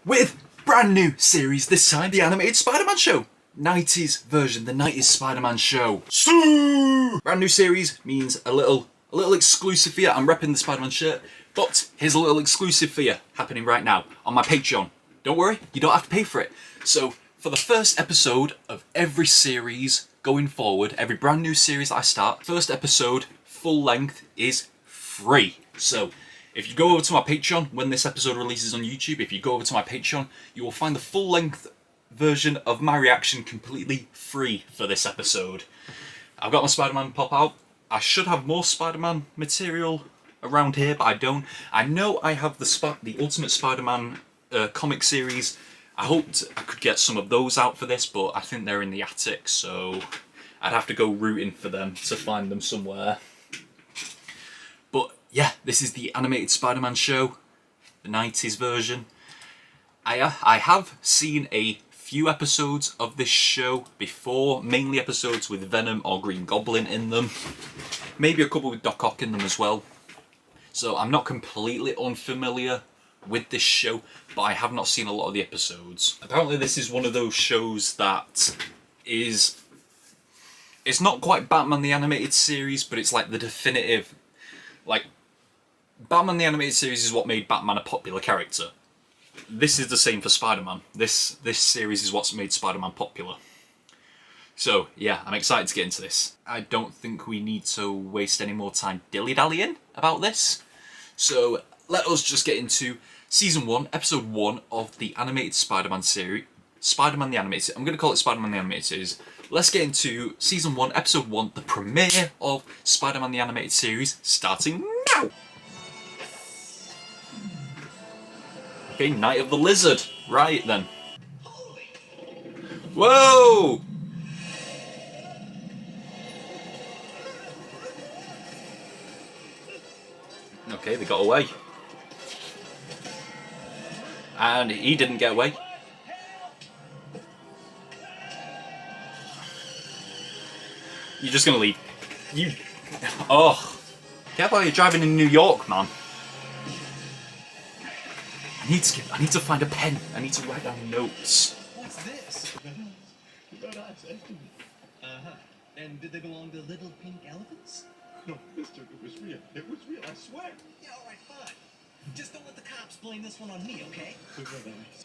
with brand new series, this time the animated Spider-Man show. 90s version, the 90s Spider-Man show. Brand new series means a little exclusive for you. I'm repping the Spider-Man shirt, but here's a little exclusive for you happening right now on my Patreon. Don't worry, you don't have to pay for it. So for the first episode of every series going forward, every brand new series that I start, first episode, full length, is free. So if you go over to my Patreon, when this episode releases on YouTube, if you go over to my Patreon, you will find the full length version of my reaction completely free for this episode. I've got my Spider-Man pop out. I should have more Spider-Man material around here, but I don't. I know I have the Ultimate Spider-Man comic series. I hoped I could get some of those out for this, but I think they're in the attic, so I'd have to go rooting for them to find them somewhere. But yeah, this is the animated Spider-Man show, the 90s version. I have seen a few episodes of this show before, mainly episodes with Venom or Green Goblin in them. Maybe a couple with Doc Ock in them as well. So I'm not completely unfamiliar with this show, but I have not seen a lot of the episodes. Apparently this is one of those shows that is... It's not quite Batman the Animated Series, but it's like the definitive... Like, Batman the Animated Series is what made Batman a popular character. This is the same for Spider-Man. This series is what's made Spider-Man popular. So, yeah, I'm excited to get into this. I don't think we need to waste any more time dilly-dallying about this. So, let us just get into Season 1, Episode 1 of the animated Spider-Man series. Spider-Man the Animated Series. I'm going to call it Spider-Man the Animated Series. Let's get into Season 1, Episode 1, the premiere of Spider-Man the Animated Series, starting now! Okay, Night of the Lizard. Right, then. Whoa! Okay, they got away. And he didn't get away. You're just gonna leave. You... Oh. Careful, you're driving in New York, man. I need to find a pen. I need to write down notes. What's this? And did they belong to little pink elephants? No, mister, it was real. It was real, I swear. Yeah, all right, fine. Just don't let the cops blame this one on me, okay? There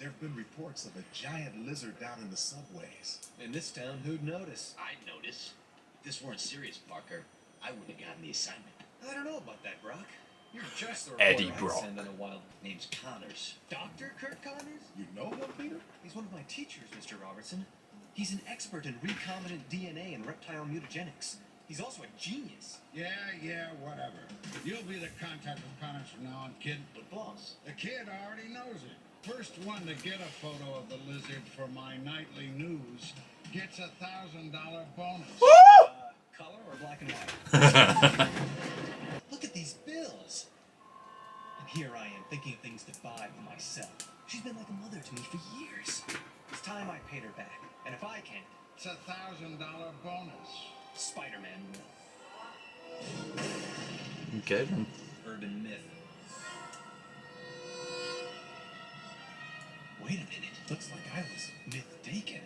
have been reports of a giant lizard down in the subways. In this town, who'd notice? I'd notice. If this weren't serious, Parker, I wouldn't have gotten the assignment. I don't know about that, Brock. You're just the Eddie reporter Brock. I'd send in a while. Name's Connors. Dr. Kurt Connors? You know him, Peter? He's one of my teachers, Mr. Robertson. He's an expert in recombinant DNA and reptile mutagenics. He's also a genius. Yeah, whatever. You'll be the contact with Connors from now on, kid. But boss, The kid already knows it. First one to get a photo of the lizard for my nightly news gets $1,000 bonus. Color or black and white? Look at these bills. And here I am thinking of things to buy for myself. She's been like a mother to me for years. It's time I paid her back. And if I can't, It's $1,000 bonus. Spider-Man will. Okay, then. Urban myth. Wait a minute. Looks like I was myth-taken.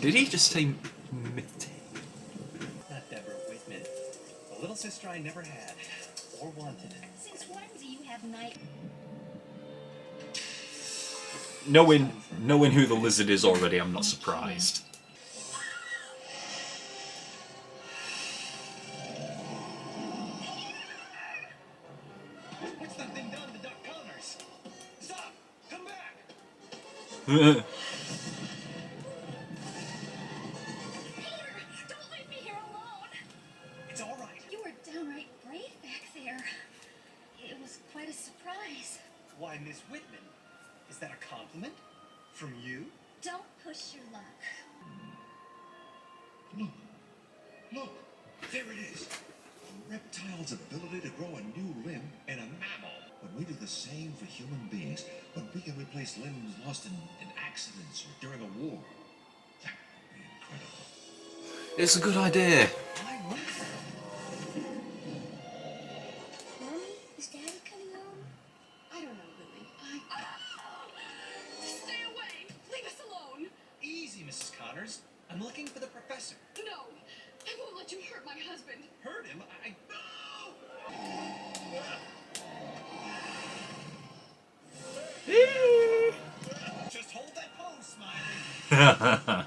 Did he just say myth? Not Deborah Whitman. The little sister I never had. Or wanted. Since when do you have night? Knowing who the lizard is already, I'm not surprised. What's that thing done to Doc Connors? Stop! Come back! Peter, don't leave me here alone. It's all right. You were downright brave back there. It was quite a surprise. Why, Miss Whitman? Is that a compliment? From you? Don't push your luck. Look, there it is. A reptile's ability to grow a new limb and a mammal. When we do the same for human beings, when we can replace limbs lost in accidents or during a war, that would be incredible. It's a good idea. I wonder. Mommy, is Daddy coming home? I don't know, Lily. my husband. Hurt him? Just hold that pose, Smiley.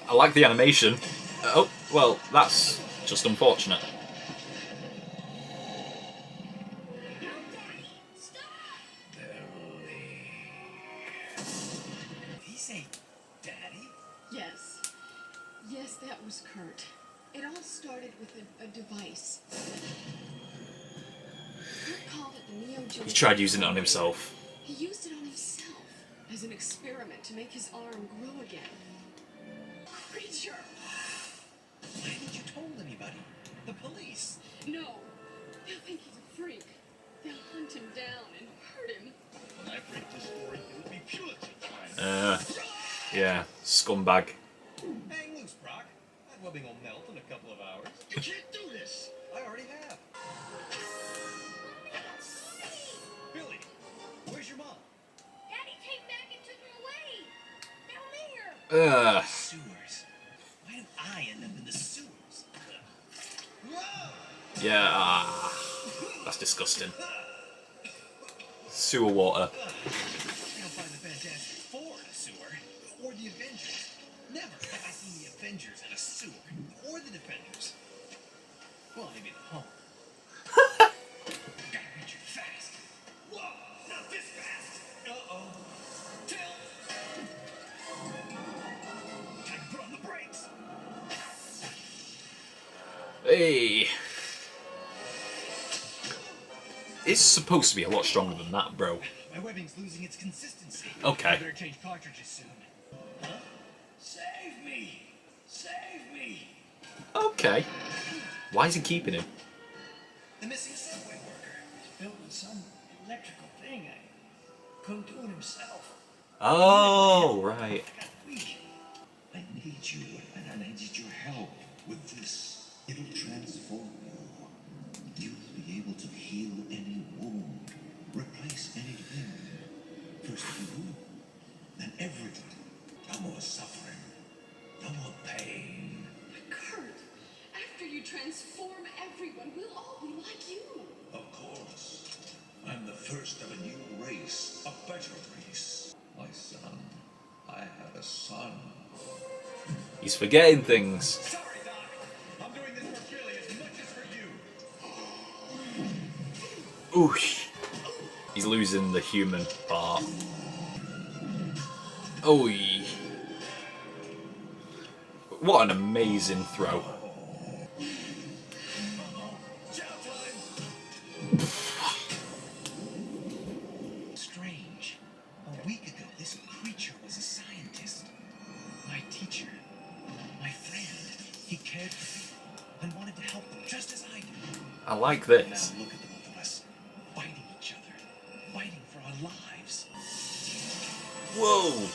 I like the animation. Oh, well, that's just unfortunate. No, Daddy, stop! Did he say daddy? Yes. Yes, that was Kurt. It all started with a device. Kurt called it the Neo. He tried using it on himself. He used it on himself as an experiment to make his arm grow again. Creature! Why haven't you told anybody? The police? No, they'll think he's a freak. They'll hunt him down and hurt him. When I break this story, it'll be Pulitzer time. Yeah, scumbag. Hang loose, Brock. That webbing will melt in a couple of hours. You can't do this! I already have. Billy, where's your mom? Daddy came back and took him away. Down there. Sewers. Why do I end up in the sewers? Whoa! Yeah, that's disgusting. Sewer water. You don't find the Fantastic Four in a sewer. Or the Avengers. Never have I seen the Avengers in a sewer. Or the Defenders. Well, maybe the Hulk. Gotta reach it fast. Whoa! Not this fast! Uh-oh. Tilt! Time to put on the brakes! Hey. It's supposed to be a lot stronger than that, bro. My webbing's losing its consistency. Okay. I better change cartridges soon. Huh? Save me! Save me! Okay. Why is he keeping him? The missing subway worker. He's built with some electrical thing. I couldn't do it himself. Oh, right. I got weak. I need you, and I need your help with this. It'll transform you. You'll be able to heal any wound, replace any limb. First the wound, then everything. No more suffering, no more pain. But Kurt, after you transform everyone, we'll all be like you. Of course, I'm the first of a new race, a better race. My son, I have a son. He's forgetting things. Sorry, Doc. I'm doing this for Billy as much as for you. Ooh. He's losing the human part. Oh, what an amazing throw. Strange. A week ago, this creature was a scientist. My teacher. My friend. He cared for people and wanted to help them just as I did. I like Now this. look at the both of us. Fighting each other. Fighting for our lives. Whoa.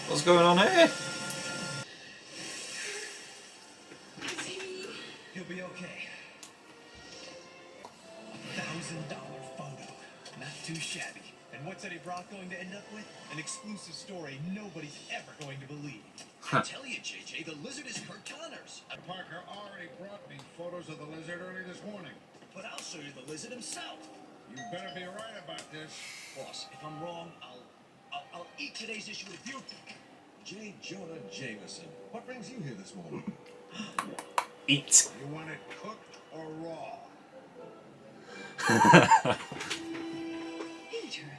What's going on here? Is he? He'll be okay. $1,000 photo. Not too shabby. And what's Eddie Brock going to end up with? An exclusive story nobody's ever going to believe. I tell you, JJ, the lizard is Kurt Connors. Parker already brought me photos of the lizard early this morning. But I'll show you the lizard himself. You better be right about this. Boss, if I'm wrong, I'll eat today's issue with you. J. Jonah Jameson, what brings you here this morning? Eat. You want it cooked or raw? Peter,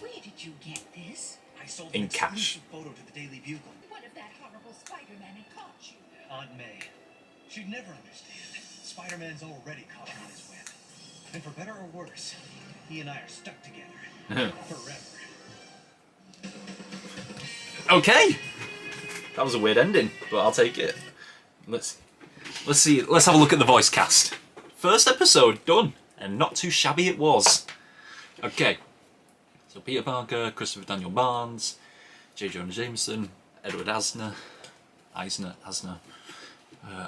where did you get this? I sold In an cash. exclusive photo to the Daily Bugle. What if that horrible Spider-Man had caught you? Aunt May. She'd never understand. Spider-Man's already caught on his web. And for better or worse, he and I are stuck together. Forever. Okay. That was a weird ending, but I'll take it. Let's see. Let's have a look at the voice cast. First episode done, and not too shabby it was. Okay. So Peter Parker, Christopher Daniel Barnes, J. Jonah Jameson, Edward Asner,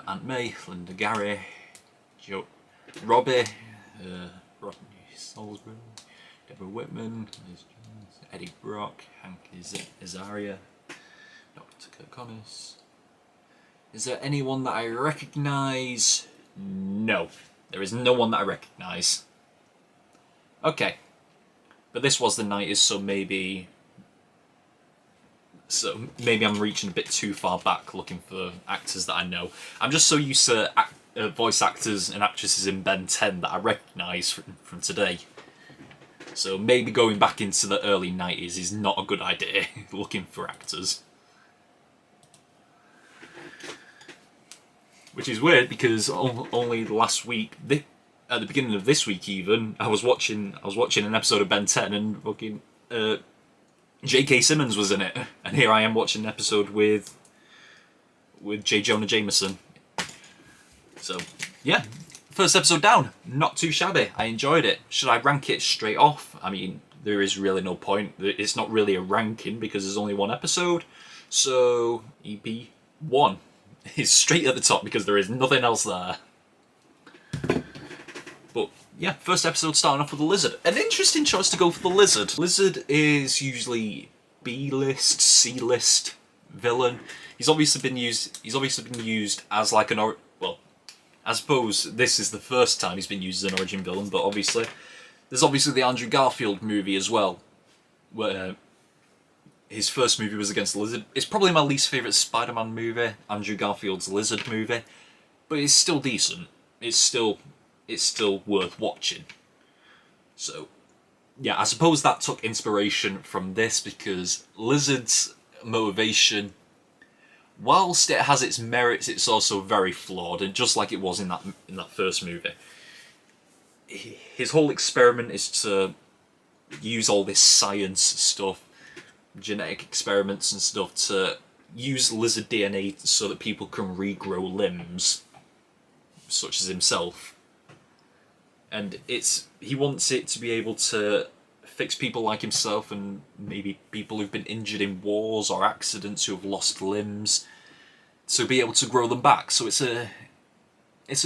Aunt May, Linda Gary, Robbie, Rodney Salisbury, Deborah Whitman, Eddie Brock, Hank Azaria, Dr. Kirk Connors. Is there anyone that I recognise? No. There is no one that I recognise. Okay. But this was the 90s, so maybe I'm reaching a bit too far back looking for actors that I know. I'm just so used to voice actors and actresses in Ben 10 that I recognise from today. So maybe going back into the early 90s is not a good idea, looking for actors. Which is weird because only last week, at the beginning of this week even, I was watching an episode of Ben 10 and fucking J.K. Simmons was in it, and here I am watching an episode with J. Jonah Jameson. So yeah, first episode down, not too shabby. I enjoyed it. Should I rank it straight off? I mean, there is really no point. It's not really a ranking because there's only one episode. So EP 1 is straight at the top because there is nothing else there. But yeah, first episode starting off with the Lizard. An interesting choice to go for the Lizard. Lizard is usually B-list, C-list villain. He's obviously been used as like an well, I suppose this is the first time he's been used as an origin villain, but obviously there's the Andrew Garfield movie as well, where his first movie was against the Lizard. It's probably my least favourite Spider-Man movie, Andrew Garfield's Lizard movie, but it's still decent. It's still worth watching. So yeah, I suppose that took inspiration from this because Lizard's motivation, whilst it has its merits, it's also very flawed, and just like it was in that first movie. His whole experiment is to use all this science stuff, genetic experiments and stuff, to use lizard DNA so that people can regrow limbs, such as himself. And he wants it to be able to fix people like himself and maybe people who've been injured in wars or accidents who have lost limbs, to be able to grow them back. So it's an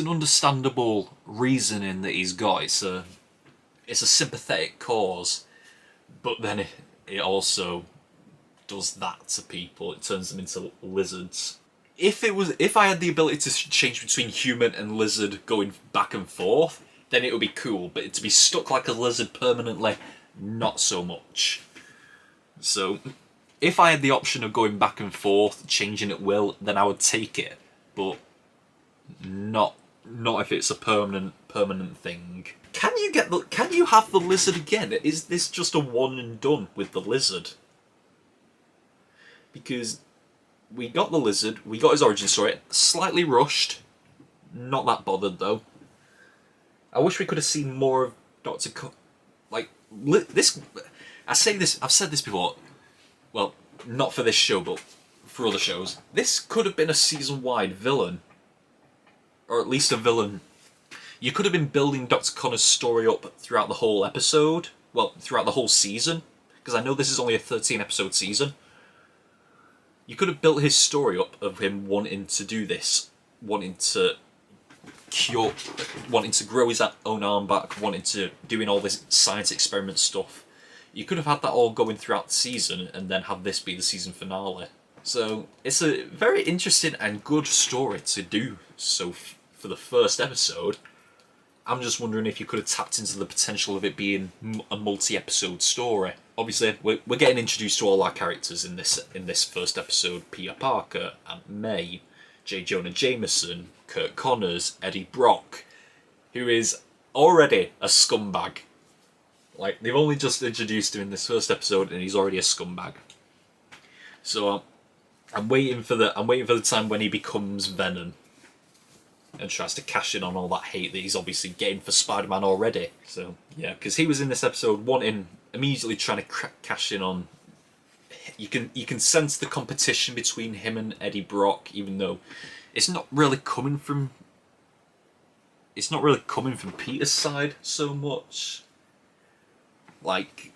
understandable reasoning that he's got. It's a sympathetic cause, but then it also does that to people. It turns them into lizards. If I had the ability to change between human and lizard going back and forth, then it would be cool. But to be stuck like a lizard permanently, not so much. So if I had the option of going back and forth, changing at will, then I would take it. But not if it's a permanent thing. Can you have the lizard again? Is this just a one and done with the lizard? Because we got the lizard, we got his origin story, slightly rushed. Not that bothered though. I wish we could have seen more of Dr. This. I've said this before. Well, not for this show, but for other shows. This could have been a season-wide villain, or at least a villain. You could have been building Dr. Connor's story up throughout the whole episode. Well, throughout the whole season, because I know this is only a 13-episode season. You could have built his story up of him wanting to do this, wanting to grow his own arm back, doing all this science experiment stuff. You could have had that all going throughout the season and then have this be the season finale. So it's a very interesting and good story to do so for the first episode. I'm just wondering if you could have tapped into the potential of it being a multi-episode story. Obviously, we're getting introduced to all our characters in this first episode: Peter Parker, Aunt May, J. Jonah Jameson, Kirk Connors, Eddie Brock, who is already a scumbag. Like, they've only just introduced him in this first episode, and he's already a scumbag. So I'm waiting for the time when he becomes Venom and tries to cash in on all that hate that he's obviously getting for Spider-Man already. So yeah, because he was in this episode immediately trying to cash in on. You can sense the competition between him and Eddie Brock, even though it's not really coming from Peter's side so much. Like,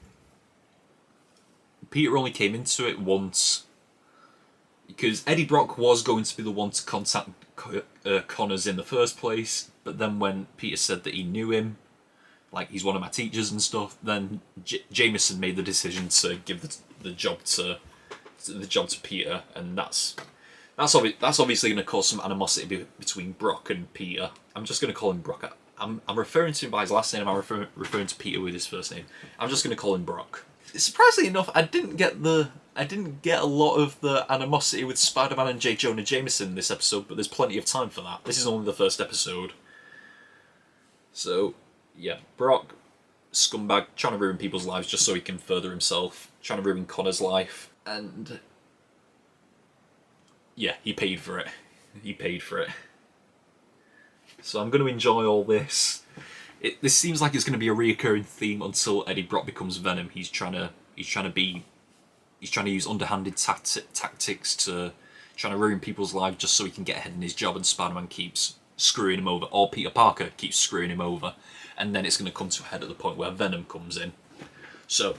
Peter only came into it once, Because Eddie Brock was going to be the one to contact Connors in the first place, but then when Peter said that he knew him, like he's one of my teachers and stuff, then Jameson made the decision to give the job to Peter, and that's obviously going to cause some animosity between Brock and Peter. I'm just going to call him Brock. I'm referring to him by his last name. I'm referring to Peter with his first name. I'm just going to call him Brock. Surprisingly enough, I didn't get a lot of the animosity with Spider-Man and J. Jonah Jameson in this episode, but there's plenty of time for that. This is only the first episode. So, yeah, Brock, scumbag, trying to ruin people's lives just so he can further himself, trying to ruin Connor's life, and yeah, he paid for it. He paid for it. So I'm going to enjoy all this. This seems like it's going to be a reoccurring theme until Eddie Brock becomes Venom. He's trying to use underhanded tactics to trying to ruin people's lives just so he can get ahead in his job, and Spider-Man keeps screwing him over, or Peter Parker keeps screwing him over, and then it's going to come to a head at the point where Venom comes in. So,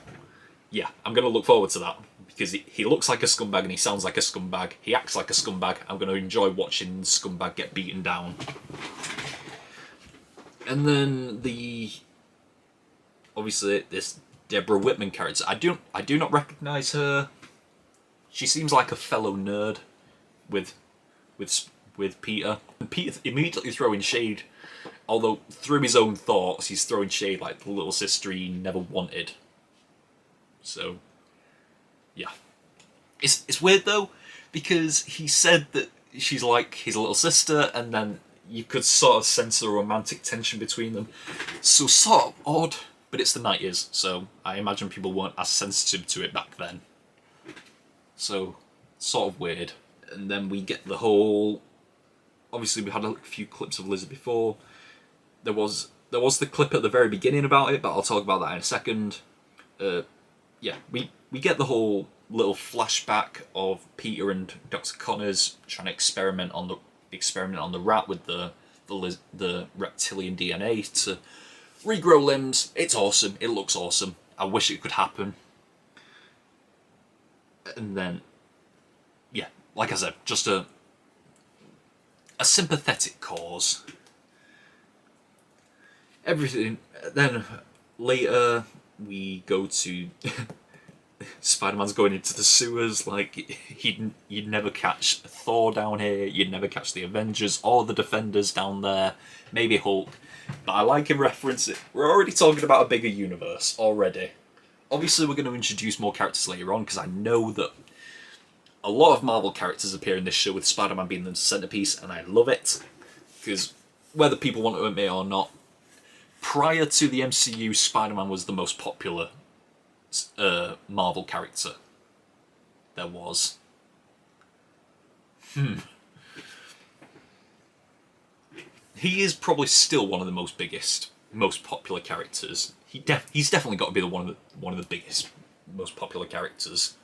yeah, I'm going to look forward to that, because he looks like a scumbag and he sounds like a scumbag. He acts like a scumbag. I'm going to enjoy watching the scumbag get beaten down. And then obviously this Deborah Whitman character, I do not recognise her. She seems like a fellow nerd with Peter. And Peter immediately throwing shade, although through his own thoughts he's throwing shade like the little sister he never wanted. So, yeah. It's weird though, because he said that she's like his little sister, and then you could sort of sense the romantic tension between them. So sort of odd, but it's the 90s, so I imagine people weren't as sensitive to it back then. So, sort of weird. And then we get the whole... Obviously we had a few clips of Lizard before. There was the clip at the very beginning about it, but I'll talk about that in a second. Yeah, we get the whole little flashback of Peter and Dr. Connors trying to experiment on the rat with the reptilian DNA to regrow limbs. It's awesome. It looks awesome. I wish it could happen. And then, yeah, like I said, just a sympathetic cause. Everything. Then later we go to Spider-Man's going into the sewers. Like you'd never catch Thor down here. You'd never catch the Avengers or the Defenders down there. Maybe Hulk. But I like him reference it. We're already talking about a bigger universe already. Obviously, we're going to introduce more characters later on, because I know that a lot of Marvel characters appear in this show, with Spider-Man being the centerpiece, and I love it. Because whether people want to admit it or not, prior to the MCU, Spider-Man was the most popular Marvel character there was. He is probably still one of the most popular characters. He's definitely got to be one of the biggest, most popular characters.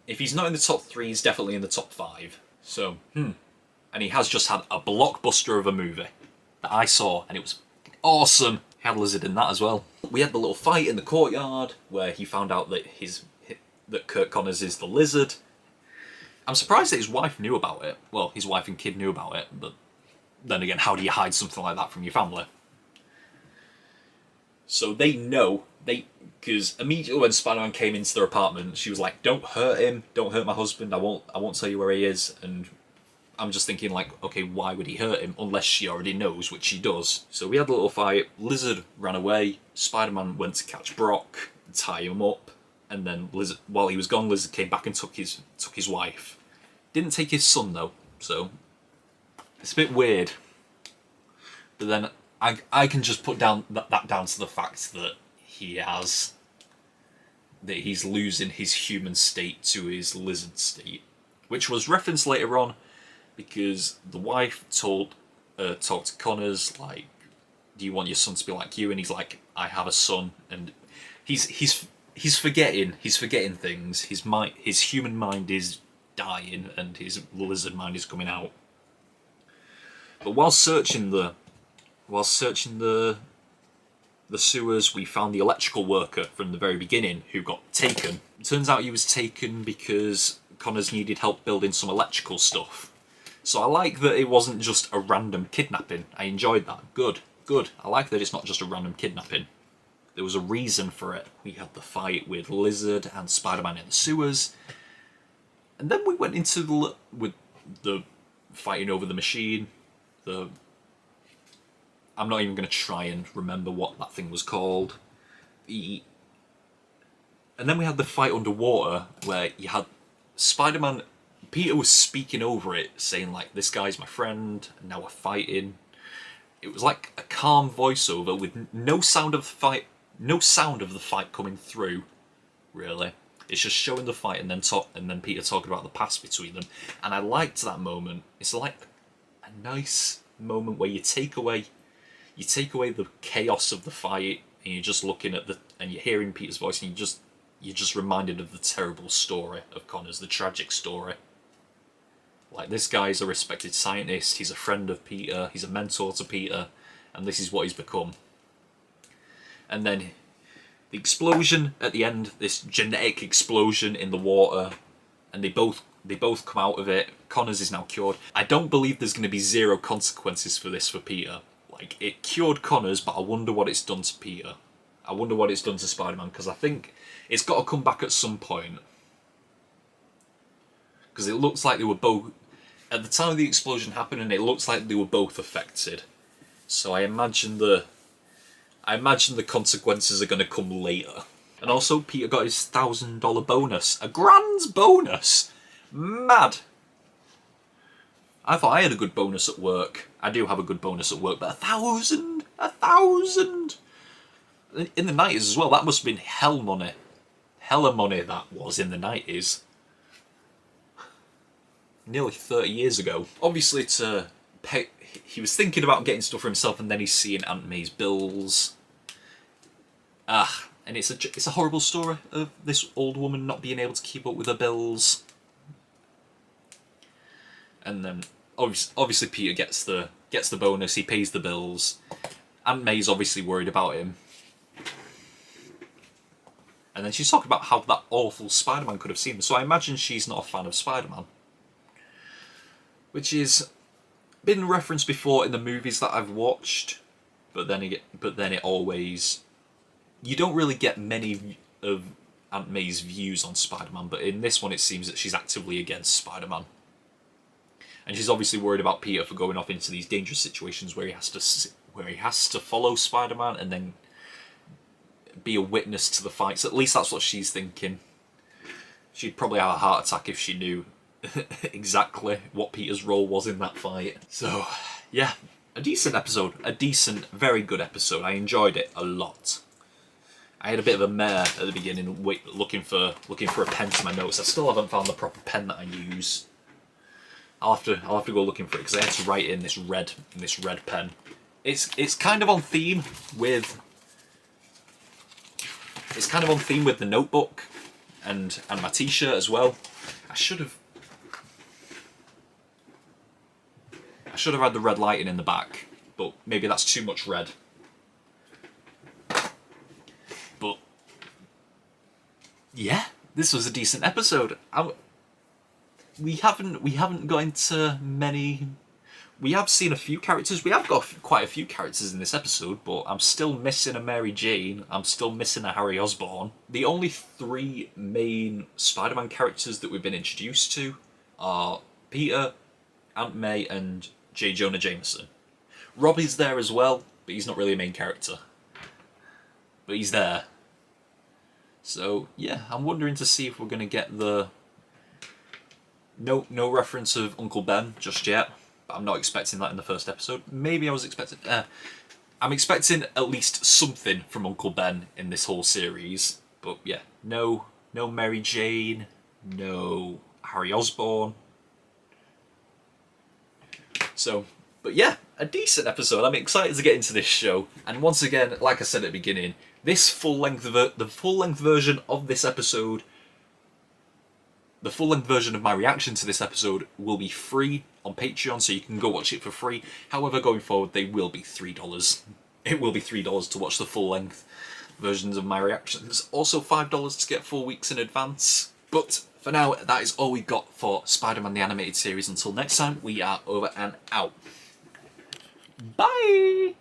If he's not in the top 3, he's definitely in the top 5. So, and he has just had a blockbuster of a movie that I saw, and it was awesome. He had Lizard in that as well. We had the little fight in the courtyard where he found out that that Kurt Connors is the Lizard. I'm surprised that his wife knew about it. Well, his wife and kid knew about it, but then again, how do you hide something like that from your family? So they know, because immediately when Spider-Man came into their apartment, she was like, "Don't hurt him, don't hurt my husband, I won't tell you where he is." And I'm just thinking like, okay, why would he hurt him? Unless she already knows, which she does. So we had a little fight, Lizard ran away, Spider-Man went to catch Brock, tie him up, and then Lizard, while he was gone, Lizard came back and took his wife. Didn't take his son though, so it's a bit weird. But then I can just put that down to the fact that he's losing his human state to his lizard state, which was referenced later on, because the wife talked to Connors like, "Do you want your son to be like you?" And he's like, "I have a son," and he's forgetting things. His human mind is dying, and his lizard mind is coming out. But while searching the sewers, we found the electrical worker from the very beginning who got taken. It turns out he was taken because Connors needed help building some electrical stuff. So I like that it wasn't just a random kidnapping. I enjoyed that. Good, good. I like that it's not just a random kidnapping. There was a reason for it. We had the fight with Lizard and Spider-Man in the sewers. And then we went into the fighting over the machine. I'm not even going to try and remember what that thing was called. And then we had the fight underwater, where you had Spider-Man... Peter was speaking over it, saying, like, this guy's my friend, and now we're fighting. It was like a calm voiceover with no sound of the fight coming through, really. It's just showing the fight and then Peter talking about the past between them. And I liked that moment. It's like a nice moment where you take away the chaos of the fight, and you're just looking at and you're hearing Peter's voice, and you're just reminded of the terrible story of Connors, the tragic story. Like, this guy's a respected scientist, he's a friend of Peter, he's a mentor to Peter, and this is what he's become. And then the explosion at the end, this genetic explosion in the water, and they both come out of it. Connors is now cured. I don't believe there's going to be zero consequences for this for Peter. Like, it cured Connors, but I wonder what it's done to Peter. I wonder what it's done to Spider-Man, because I think it's got to come back at some point. Because it looks like they were both... At the time of the explosion happening, it looks like they were both affected. So I imagine the consequences are going to come later. And also, Peter got his $1,000 bonus. A grand's bonus! Mad! I thought I had a good bonus at work. I do have a good bonus at work, but 1,000? 1,000? In the 90s as well, that must have been hell money. Hella money that was in the 90s. Nearly 30 years ago. Obviously he was thinking about getting stuff for himself, and then he's seeing Aunt May's bills. And it's a horrible story of this old woman not being able to keep up with her bills. And then obviously Peter gets the bonus, he pays the bills. Aunt May's obviously worried about him. And then she's talking about how that awful Spider-Man could have seen him. So I imagine she's not a fan of Spider-Man. Which has been referenced before in the movies that I've watched. But then it always... You don't really get many of Aunt May's views on Spider-Man, but in this one it seems that she's actively against Spider-Man. And she's obviously worried about Peter for going off into these dangerous situations where he has to follow Spider-Man and then be a witness to the fights. At least that's what she's thinking. She'd probably have a heart attack if she knew exactly what Peter's role was in that fight. So, yeah, a decent episode. A decent, very good episode. I enjoyed it a lot. I had a bit of a mare at the beginning, looking for a pen to my notes. I still haven't found the proper pen that I use. I'll have to go looking for it because I had to write in this red pen. It's kind of on theme with the notebook and my t-shirt as well. I should have had the red lighting in the back, but maybe that's too much red. But yeah, this was a decent episode. We haven't got into many. We have seen a few characters. We have got quite a few characters in this episode, but I'm still missing a Mary Jane. I'm still missing a Harry Osborn. The only three main Spider-Man characters that we've been introduced to are Peter, Aunt May, and J. Jonah Jameson. Robbie's there as well, but he's not really a main character. But he's there. So yeah, I'm wondering to see if we're gonna get the no reference of Uncle Ben just yet. But I'm not expecting that in the first episode. Maybe I was expecting. I'm expecting at least something from Uncle Ben in this whole series. But yeah, no Mary Jane, no Harry Osborn. So, but yeah, a decent episode. I'm excited to get into this show. And once again, like I said at the beginning, this the full-length version of this episode, the full-length version of my reaction to this episode will be free on Patreon, so you can go watch it for free. However, going forward, they will be $3. It will be $3 to watch the full-length versions of my reactions. Also, $5 to get 4 weeks in advance. But for now, that is all we've got for Spider-Man the Animated Series. Until next time, we are over and out. Bye!